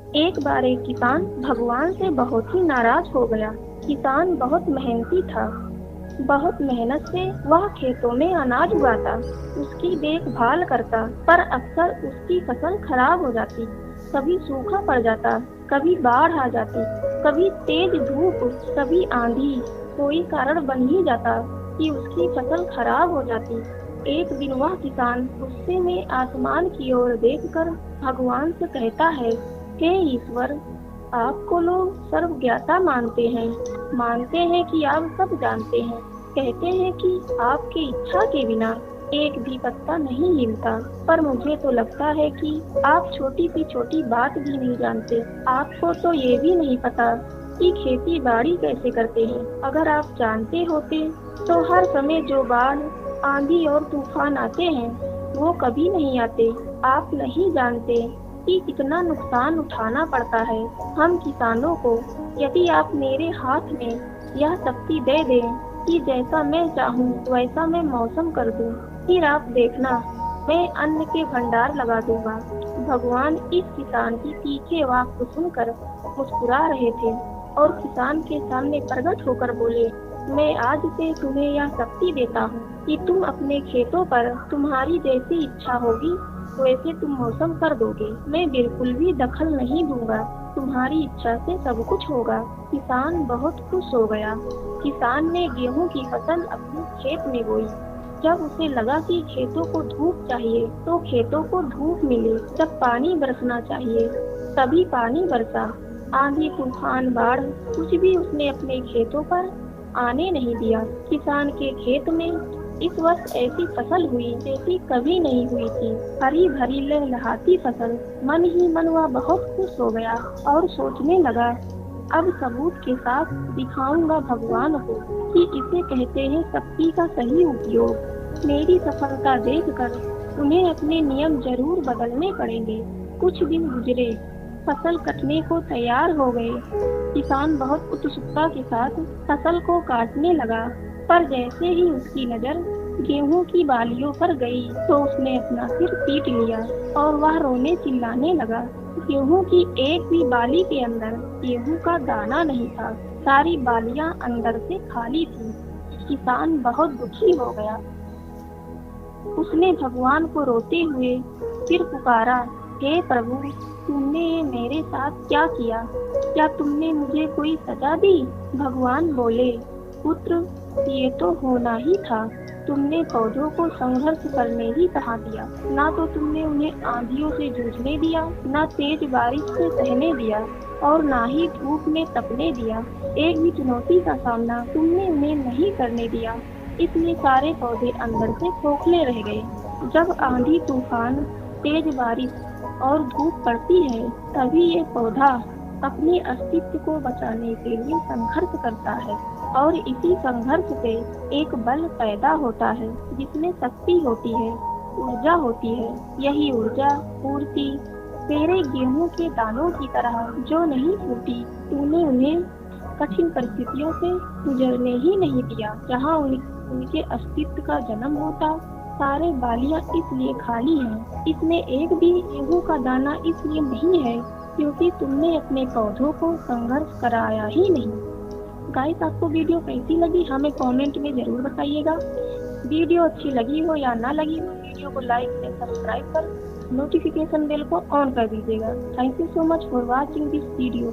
एक बार एक किसान भगवान से बहुत ही नाराज हो गया। किसान बहुत मेहनती था। बहुत मेहनत से वह खेतों में अनाज उगाता, उसकी देखभाल करता, पर अक्सर उसकी फसल खराब हो जाती। कभी सूखा पड़ जाता, कभी बाढ़ आ जाती, कभी तेज धूप, कभी आंधी। कोई कारण बन ही जाता कि उसकी फसल खराब हो जाती। एक दिन वह किसान गुस्से में आसमान की ओर देखकर भगवान से कहता है, हे ईश्वर, आपको लोग सर्वज्ञाता मानते हैं कि आप सब जानते हैं। कहते हैं कि आपकी इच्छा के बिना एक भी पत्ता नहीं हिलता, पर मुझे तो लगता है कि आप छोटी सी छोटी बात भी नहीं जानते। आपको तो ये भी नहीं पता कि खेती बाड़ी कैसे करते हैं। अगर आप जानते होते तो हर समय जो बाढ़, आंधी और तूफान आते हैं वो कभी नहीं आते। आप नहीं जानते कि कितना नुकसान उठाना पड़ता है हम किसानों को। यदि आप मेरे हाथ में यह शक्ति दे दें कि जैसा मैं चाहूँ वैसा मैं मौसम कर दूँ, फिर आप देखना, मैं अन्न के भंडार लगा दूंगा। भगवान इस किसान की तीखे वाक्य सुनकर मुस्कुरा रहे थे और किसान के सामने प्रकट होकर बोले, मैं आज से तुम्हें यह शक्ति देता हूँ कि तुम अपने खेतों पर तुम्हारी जैसी इच्छा होगी वैसे तुम मौसम कर दोगे। मैं बिल्कुल भी दखल नहीं दूंगा, तुम्हारी इच्छा से सब कुछ होगा। किसान बहुत खुश हो गया। किसान ने गेहूं की फसल अपने खेत में बोई। जब उसे लगा कि खेतों को धूप चाहिए तो खेतों को धूप मिली। जब पानी बरसना चाहिए तभी पानी बरसा। आंधी तूफान बाढ़ कुछ भी उसने अपने खेतों पर आने नहीं दिया। किसान के खेत में इस वर्ष ऐसी फसल हुई जैसी कभी नहीं हुई थी। हरी भरी लहलहाती फसल। मन ही मन वह बहुत खुश हो गया और सोचने लगा, अब सबूत के साथ दिखाऊंगा भगवान को कि इसे कहते हैं शक्ति का सही उपयोग। मेरी सफलता देखकर उन्हें अपने नियम जरूर बदलने पड़ेंगे। कुछ दिन गुजरे, फसल कटने को तैयार हो गए। किसान बहुत उत्सुकता के साथ फसल को काटने लगा, पर जैसे ही उसकी नजर गेहूं की बालियों पर गई तो उसने अपना सिर पीट लिया और वह रोने चिल्लाने लगा। गेहूं की एक भी बाली के अंदर गेहूं का दाना नहीं था। सारी बालियां अंदर से खाली थी। किसान बहुत दुखी हो गया। उसने भगवान को रोते हुए फिर पुकारा, हे प्रभु, तुमने ये मेरे साथ क्या किया? क्या तुमने मुझे कोई सजा दी? भगवान बोले, पुत्र, ये तो होना ही था। तुमने पौधों को संघर्ष करने ही कहा दिया। ना तो तुमने उन्हें आंधियों से जूझने दिया, ना तेज बारिश से सहने दिया, और ना ही धूप में तपने दिया। एक भी चुनौती का सामना तुमने उन्हें नहीं करने दिया। इसलिए सारे पौधे अंदर से खोखले रह गए। जब आंधी तूफान, तेज बारिश और धूप पड़ती है तभी ये पौधा अपने अस्तित्व को बचाने के लिए संघर्ष करता है, और इसी संघर्ष से एक बल पैदा होता है जिसमें शक्ति होती है, ऊर्जा होती है। यही ऊर्जा पूर्ति तेरे गेहूं के दानों की तरह जो नहीं फूटी। तूने उन्हें कठिन परिस्थितियों से गुजरने ही नहीं दिया जहाँ उनके अस्तित्व का जन्म होता। सारे बालियां इसलिए खाली हैं, इसमें एक भी गेहूं का दाना इसलिए नहीं है क्योंकि तुमने अपने पौधों को संघर्ष कराया ही नहीं। गाइस, आपको वीडियो कैसी लगी हमें कमेंट में जरूर बताइएगा। वीडियो अच्छी लगी हो या ना लगी हो, वीडियो को लाइक से सब्सक्राइब कर नोटिफिकेशन बेल को ऑन कर दीजिएगा। Thank you so much for watching this video.